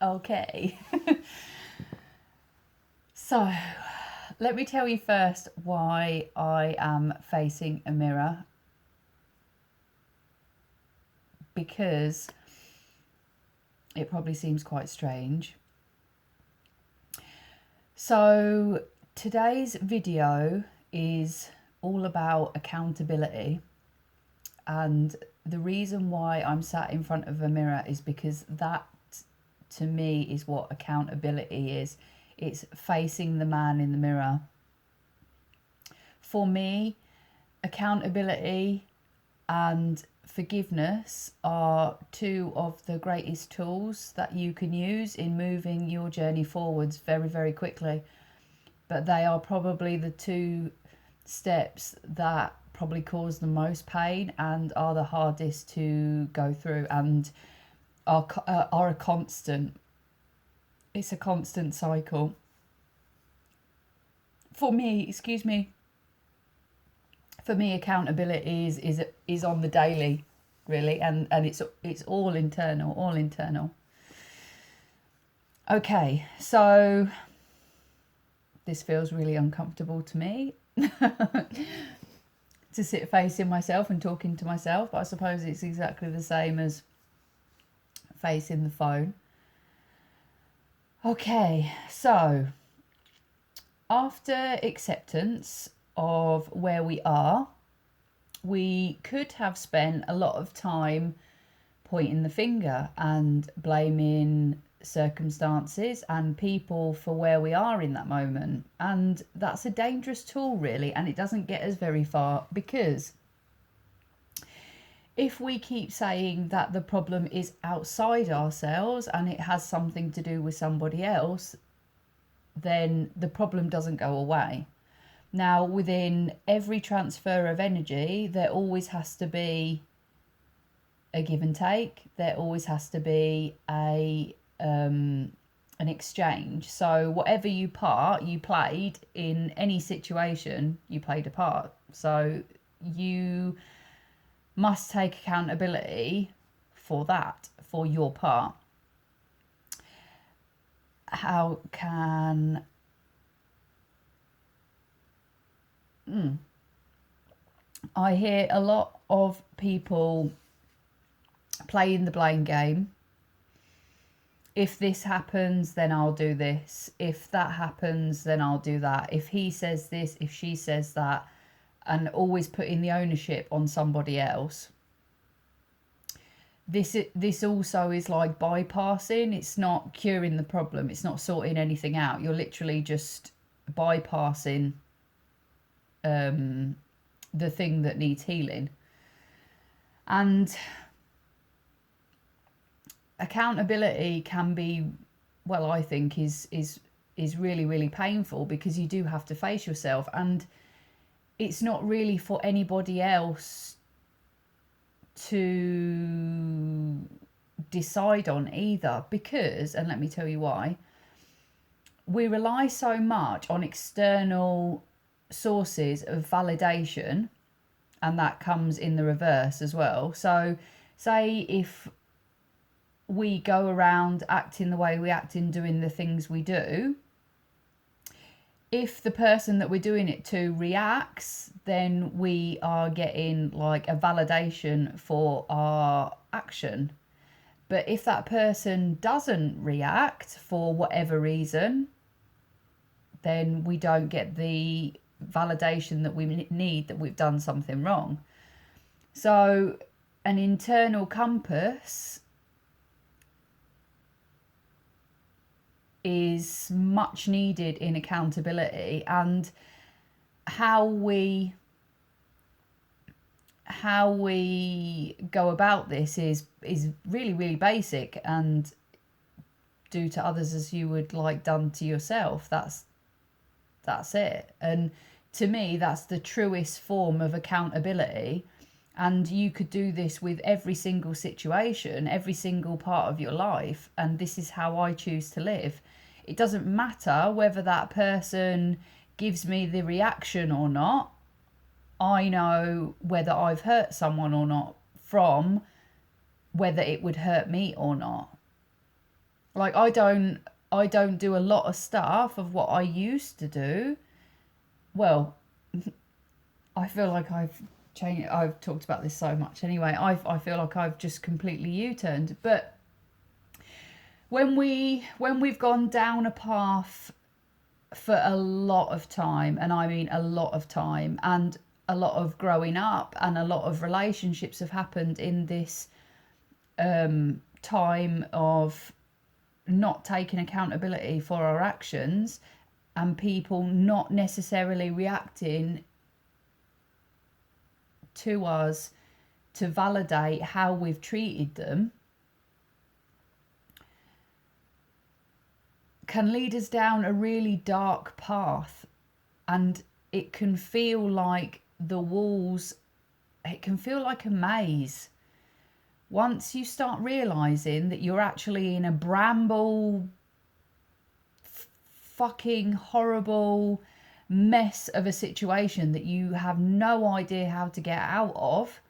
Okay. So, let me tell you first why I am facing a mirror. Because it probably seems quite strange. So, today's video is all about accountability. And the reason why I'm sat in front of a mirror is because that, to me, is what accountability is. It's facing the man in the mirror. For me, accountability and forgiveness are two of the greatest tools that you can use in moving your journey forwards very, very quickly. But they are probably the two steps that probably cause the most pain and are the hardest to go through, and are a constant. It's a constant cycle. For me, accountability is on the daily, really, and it's all internal. Okay, so this feels really uncomfortable to me to sit facing myself and talking to myself, but I suppose it's exactly the same as facing the phone. Okay, so after acceptance of where we are, we could have spent a lot of time pointing the finger and blaming circumstances and people for where we are in that moment. And that's a dangerous tool, really, and it doesn't get us very far, because if we keep saying that the problem is outside ourselves and it has something to do with somebody else, then the problem doesn't go away. Now, within every transfer of energy, there always has to be a give and take. There always has to be an exchange. So whatever you played in any situation, you played a part. So you must take accountability for that, for your part. How can I hear a lot of people playing the blame game. If this happens, then I'll do this. If that happens, then I'll do that. If he says this, if she says that, and always putting the ownership on somebody else. This also is like bypassing. It's not curing the problem. It's not sorting anything out. You're literally just bypassing the thing that needs healing. And accountability can be, well, I think is really, really painful, because you do have to face yourself, and it's not really for anybody else to decide on either, because, and let me tell you why, we rely so much on external sources of validation, and that comes in the reverse as well. So say if we go around acting the way we act in doing the things we do, if the person that we're doing it to reacts, then we are getting like a validation for our action. But if that person doesn't react for whatever reason, then we don't get the validation that we need that we've done something wrong. So an internal compass is much needed in accountability, and how we go about this is really, really basic, and do to others as you would like done to yourself. That's it. And to me, that's the truest form of accountability. And you could do this with every single situation, every single part of your life. And this is how I choose to live. It doesn't matter whether that person gives me the reaction or not. I know whether I've hurt someone or not from whether it would hurt me or not. Like I don't do a lot of stuff of what I used to do. Well, I feel like I've changed. I've talked about this so much anyway. I feel like I've just completely U-turned. But when we've gone down a path for a lot of time, and I mean a lot of time, and a lot of growing up, and a lot of relationships have happened in this time of not taking accountability for our actions, and people not necessarily reacting to us to validate how we've treated them, can lead us down a really dark path. And it can feel like the walls, it can feel like a maze. Once you start realizing that you're actually in a bramble, fucking horrible mess of a situation that you have no idea how to get out of,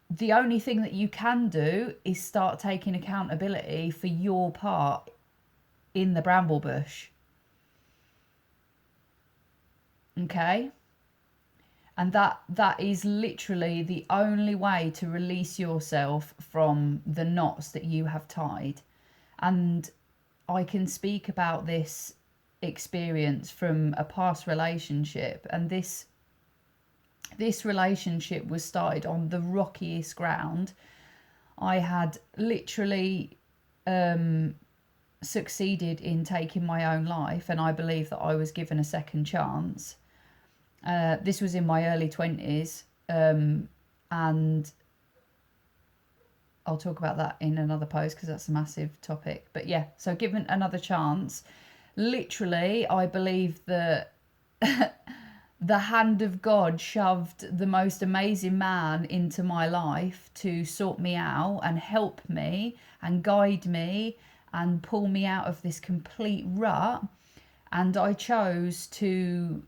the only thing that you can do is start taking accountability for your part in the bramble bush. Okay? And that is literally the only way to release yourself from the knots that you have tied. And I can speak about this experience from a past relationship, and this relationship was started on the rockiest ground. I had literally succeeded in taking my own life, and I believe that I was given a second chance. This was in my early 20s, and I'll talk about that in another post because that's a massive topic. But yeah, so given another chance, literally, I believe that the hand of God shoved the most amazing man into my life to sort me out and help me and guide me and pull me out of this complete rut. And I chose to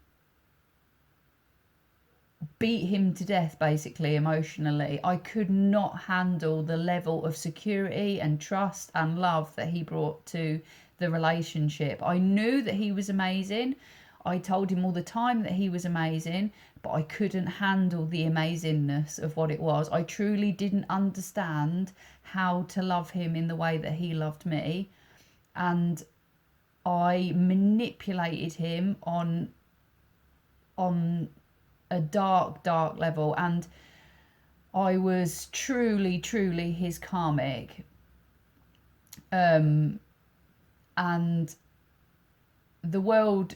beat him to death, basically, emotionally. I could not handle the level of security and trust and love that he brought to the relationship. I knew that he was amazing. I told him all the time that he was amazing, but I couldn't handle the amazingness of what it was. I truly didn't understand how to love him in the way that he loved me. And I manipulated him on a dark level, and I was truly his karmic. And the world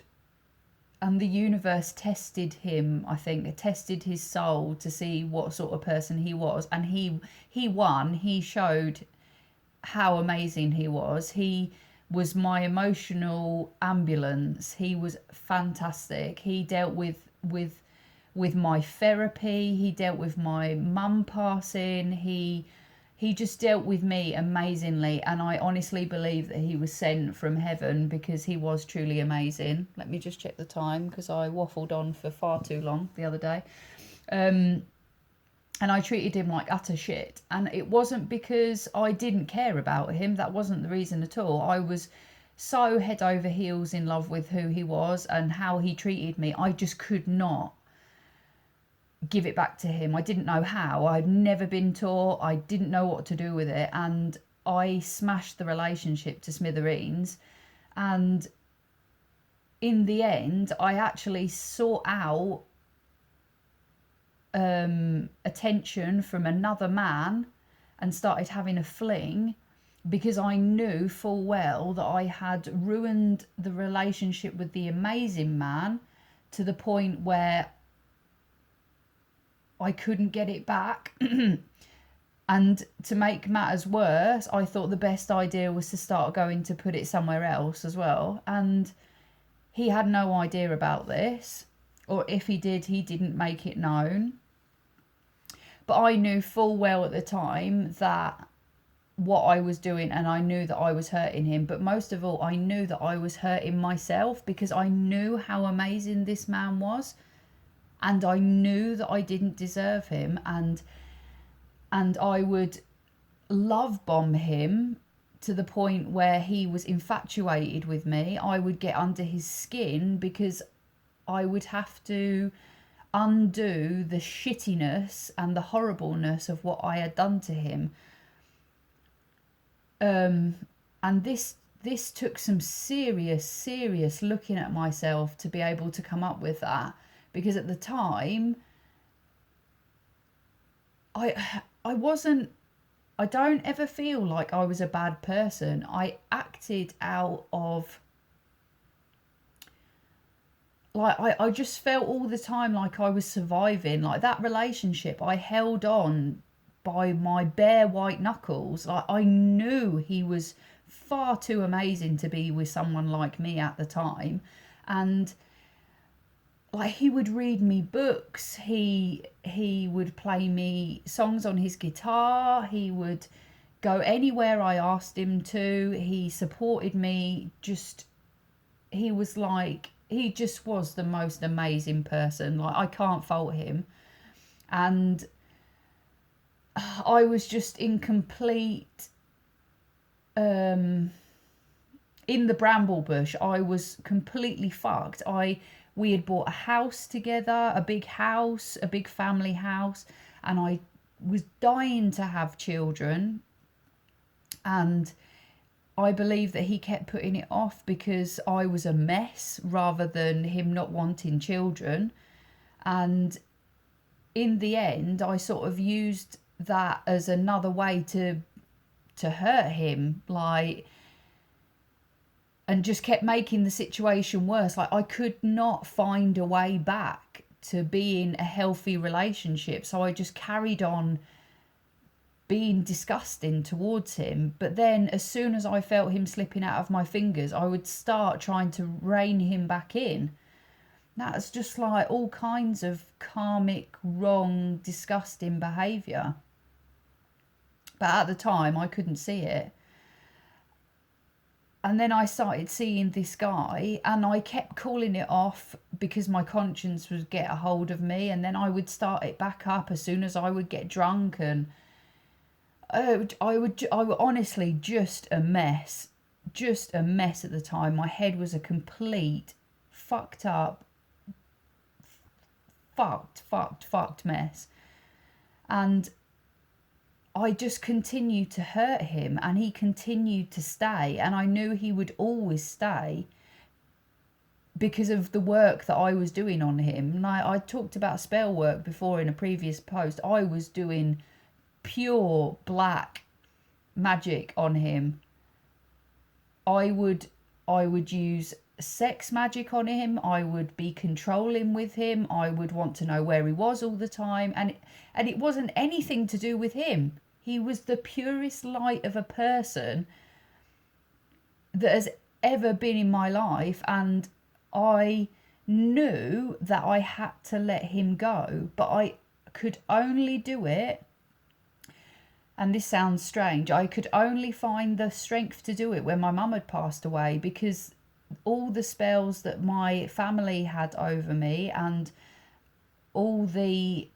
and the universe tested him, I think. It tested his soul to see what sort of person he was, and he won. He showed how amazing he was. He was my emotional ambulance. He was fantastic. He dealt with my therapy. He dealt with my mum passing. He just dealt with me amazingly, and I honestly believe that he was sent from heaven because he was truly amazing. Let me just check the time because I waffled on for far too long the other day. And I treated him like utter shit. And it wasn't because I didn't care about him. That wasn't the reason at all. I was so head over heels in love with who he was and how he treated me. I just could not give it back to him. I didn't know how. I'd never been taught. I didn't know what to do with it. And I smashed the relationship to smithereens. And in the end, I actually sought out attention from another man and started having a fling because I knew full well that I had ruined the relationship with the amazing man to the point where I couldn't get it back. And to make matters worse, I thought the best idea was to start going to put it somewhere else as well. And he had no idea about this, or if he did, he didn't make it known. But I knew full well at the time that what I was doing, and I knew that I was hurting him. But most of all, I knew that I was hurting myself because I knew how amazing this man was. And I knew that I didn't deserve him. And I would love bomb him to the point where he was infatuated with me. I would get under his skin because I would have to undo the shittiness and the horribleness of what I had done to him. And this took some serious looking at myself to be able to come up with that, because at the time I don't ever feel like I was a bad person. I acted out of, like, I just felt all the time like I was surviving. Like, that relationship, I held on by my bare white knuckles. Like, I knew he was far too amazing to be with someone like me at the time. And like, he would read me books, he would play me songs on his guitar, he would go anywhere I asked him to, he supported me. He just was the most amazing person. Like, I can't fault him. And I was just in complete, in the bramble bush. I was completely fucked. We had bought a house together, a big family house, and I was dying to have children. And I believe that he kept putting it off because I was a mess rather than him not wanting children. And in the end, I sort of used that as another way to hurt him, like, and just kept making the situation worse. Like, I could not find a way back to being a healthy relationship, so I just carried on being disgusting towards him. But then as soon as I felt him slipping out of my fingers, I would start trying to rein him back in. That's just like all kinds of karmic, wrong, disgusting behaviour. But at the time, I couldn't see it. And then I started seeing this guy, and I kept calling it off because my conscience would get a hold of me, and then I would start it back up as soon as I would get drunk. And I would honestly, just a mess at the time. My head was a complete fucked up, fucked mess. And I just continued to hurt him, and he continued to stay, and I knew he would always stay because of the work that I was doing on him. And I talked about spell work before in a previous post. I was doing pure black magic on him. I would use sex magic on him. I would be controlling with him. I would want to know where he was all the time, and it wasn't anything to do with him. He was the purest light of a person that has ever been in my life, and I knew that I had to let him go, but I could only do it, and this sounds strange, I could only find the strength to do it when my mum had passed away, because all the spells that my family had over me and all the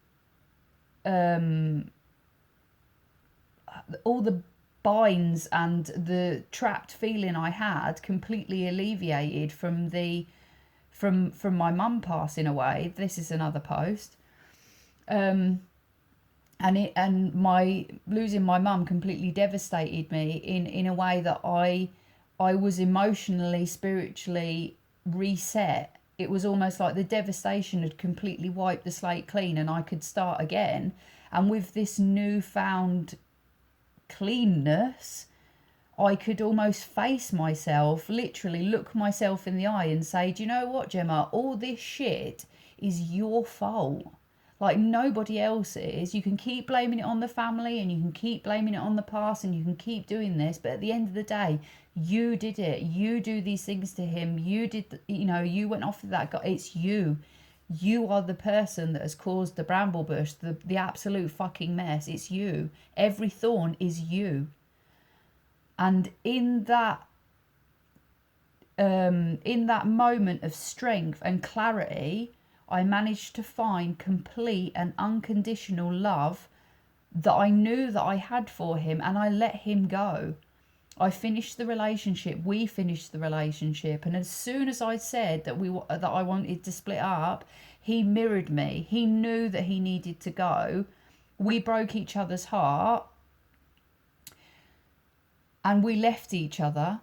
binds and the trapped feeling I had completely alleviated from my mum passing away. This is another post. And my losing my mum completely devastated me in a way that I was emotionally, spiritually reset. It was almost like the devastation had completely wiped the slate clean, and I could start again. And with this newfound cleanness, I could almost face myself, literally look myself in the eye and say, do you know what, Gemma, all this shit is your fault. Like, nobody else's. You can keep blaming it on the family, and you can keep blaming it on the past, and you can keep doing this, but at the end of the day, you did it. You do these things to him. You did, you went off with that guy. It's you. You are the person that has caused the bramble bush, the absolute fucking mess. It's you. Every thorn is you. And in that moment of strength and clarity, I managed to find complete and unconditional love that I knew that I had for him, and I let him go. I finished the relationship. We finished the relationship, and as soon as I said that I wanted to split up, he mirrored me. He knew that he needed to go. We broke each other's heart, and we left each other.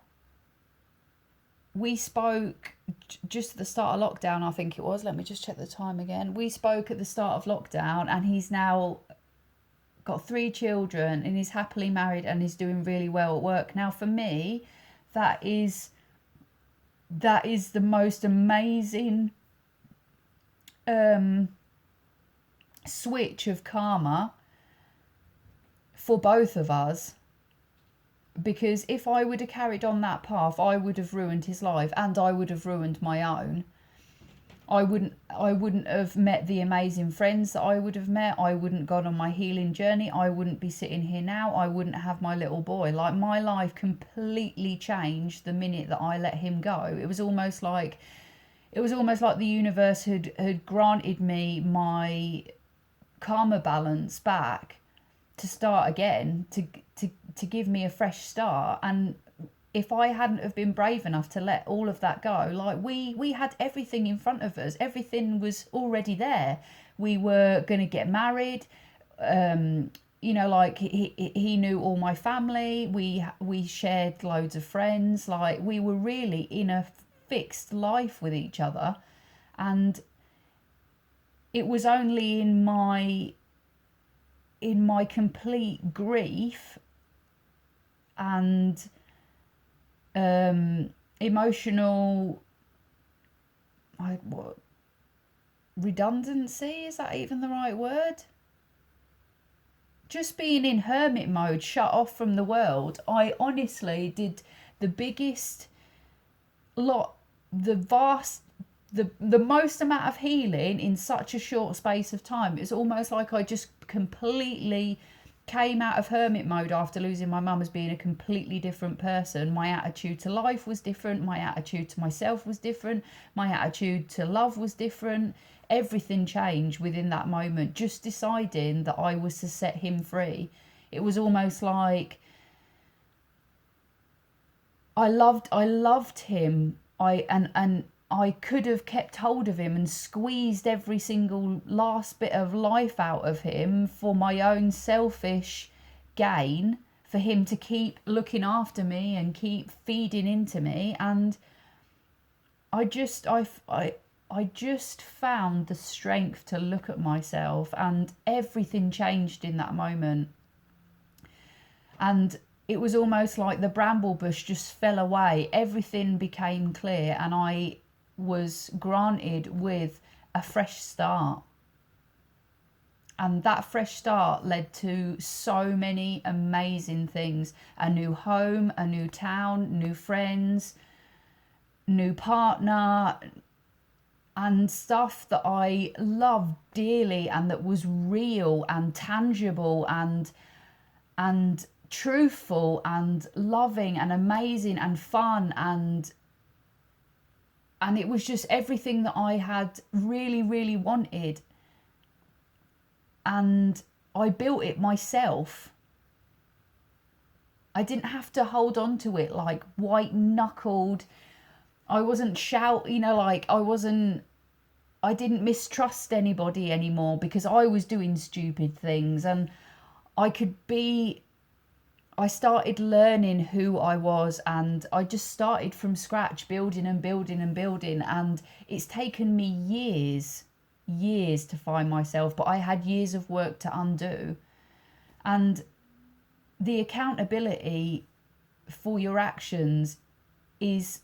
We spoke just at the start of lockdown, I think it was. Let me just check the time again. We spoke at the start of lockdown, and he's now got 3 children and he's happily married and he's doing really well at work. Now, for me, that is the most amazing switch of karma for both of us. Because if I would have carried on that path, I would have ruined his life and I would have ruined my own. I wouldn't have met the amazing friends that I would have met. I wouldn't gone on my healing journey. I wouldn't be sitting here now. I wouldn't have my little boy. Like, my life completely changed the minute that I let him go. It was almost like the universe had granted me my karma balance back to start again, to give me a fresh start. And if I hadn't have been brave enough to let all of that go, like, we had everything in front of us. Everything was already there. We were going to get married. Like, he knew all my family. We shared loads of friends. Like, we were really in a fixed life with each other. And it was only in my complete grief and emotional, redundancy, is that even the right word? Just being in hermit mode, shut off from the world, I honestly did the biggest lot, the most amount of healing in such a short space of time. It's almost like I just completely came out of hermit mode after losing my mum as being a completely different person. My attitude to life was different. My attitude to myself was different. My attitude to love was different. Everything changed within that moment, just deciding that I was to set him free. It was almost like I loved him. I could have kept hold of him and squeezed every single last bit of life out of him for my own selfish gain, for him to keep looking after me and keep feeding into me. And I just found the strength to look at myself, and everything changed in that moment. And it was almost like the bramble bush just fell away. Everything became clear, and I was granted with a fresh start. And that fresh start led to so many amazing things. A new home, a new town, new friends, new partner, and stuff that I loved dearly and that was real and tangible and truthful and loving and amazing and fun, and it was just everything that I had really, really wanted. And I built it myself. I didn't have to hold on to it like white knuckled. I wasn't I didn't mistrust anybody anymore because I was doing stupid things, and I started learning who I was, and I just started from scratch, building and building and building. And it's taken me years to find myself, but I had years of work to undo. And the accountability for your actions is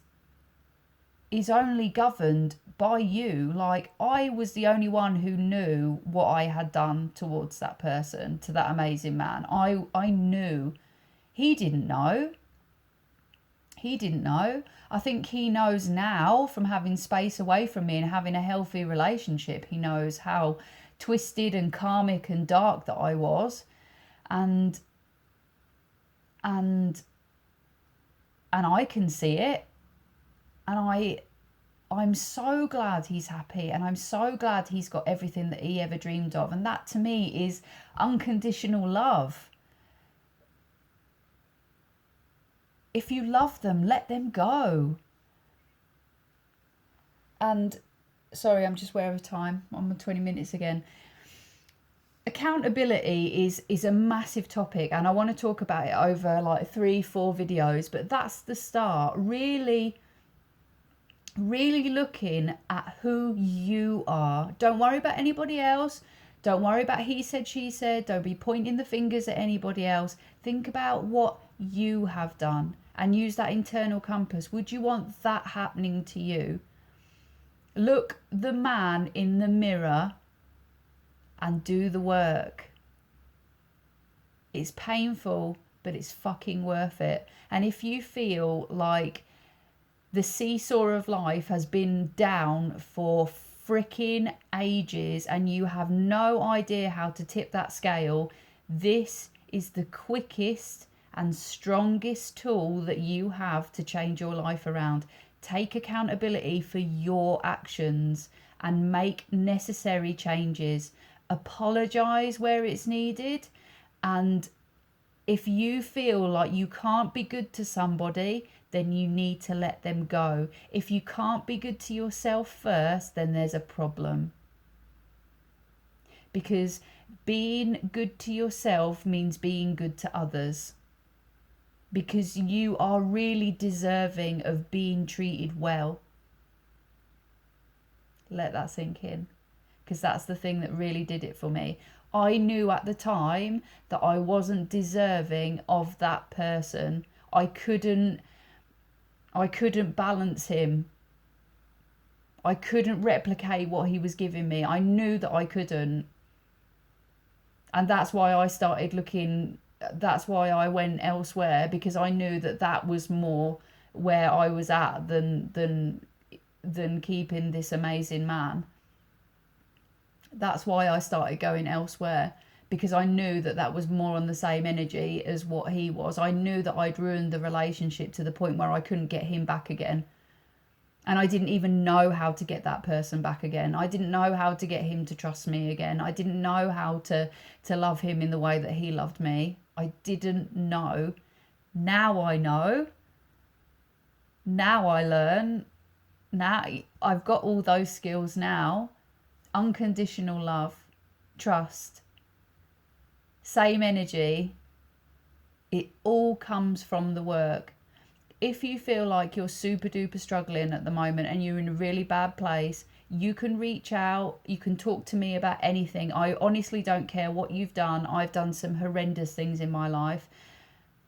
only governed by you. Like, I was the only one who knew what I had done towards that person, to that amazing man. I knew. He didn't know. I think he knows now, from having space away from me and having a healthy relationship. He knows how twisted and karmic and dark that I was. And I can see it. And I'm so glad he's happy, and I'm so glad he's got everything that he ever dreamed of. And that, to me, is unconditional love. If you love them, let them go. And sorry, I'm just aware of time. I'm on 20 minutes again. Accountability is a massive topic, and I want to talk about it over like 3-4 videos, but that's the start. Really looking at who you are. Don't worry about anybody else. Don't worry about he said, she said. Don't be pointing the fingers at anybody else. Think about what you have done and use that internal compass. Would you want that happening to you? Look the man in the mirror and do the work. It's painful, but it's fucking worth it. And if you feel like the seesaw of life has been down for freaking ages and you have no idea how to tip that scale, this is the quickest and strongest tool that you have to change your life around. Take accountability for your actions and make necessary changes. Apologize where it's needed. And if you feel like you can't be good to somebody, then you need to let them go. If you can't be good to yourself first, then there's a problem. Because being good to yourself means being good to others. Because you are really deserving of being treated well. Let that sink in. Because that's the thing that really did it for me. I knew at the time that I wasn't deserving of that person. I couldn't balance him. I couldn't replicate what he was giving me. I knew that I couldn't. And that's why I started looking, that's why I went elsewhere, because I knew that that was more where I was at than keeping this amazing man. That's why I started going elsewhere, because I knew that that was more on the same energy as what he was. I knew that I'd ruined the relationship to the point where I couldn't get him back again. And I didn't even know how to get that person back again. I didn't know how to get him to trust me again. I didn't know how to love him in the way that he loved me. I didn't know. Now I know. Now I learn. Now I've got all those skills now. Unconditional love, trust, same energy. It all comes from the work. If you feel like you're super duper struggling at the moment and you're in a really bad place, you can reach out. You can talk to me about anything. I honestly don't care what you've done. I've done some horrendous things in my life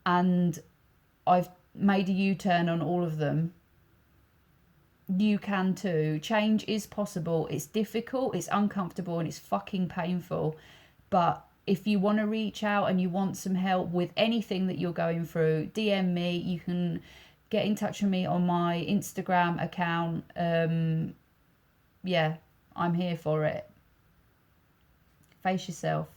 and I've made a U-turn on all of them. You can too. Change is possible. It's difficult, it's uncomfortable, and it's fucking painful. But if you want to reach out and you want some help with anything that you're going through, DM me. You can get in touch with me on my Instagram account. Yeah, I'm here for it. Face yourself.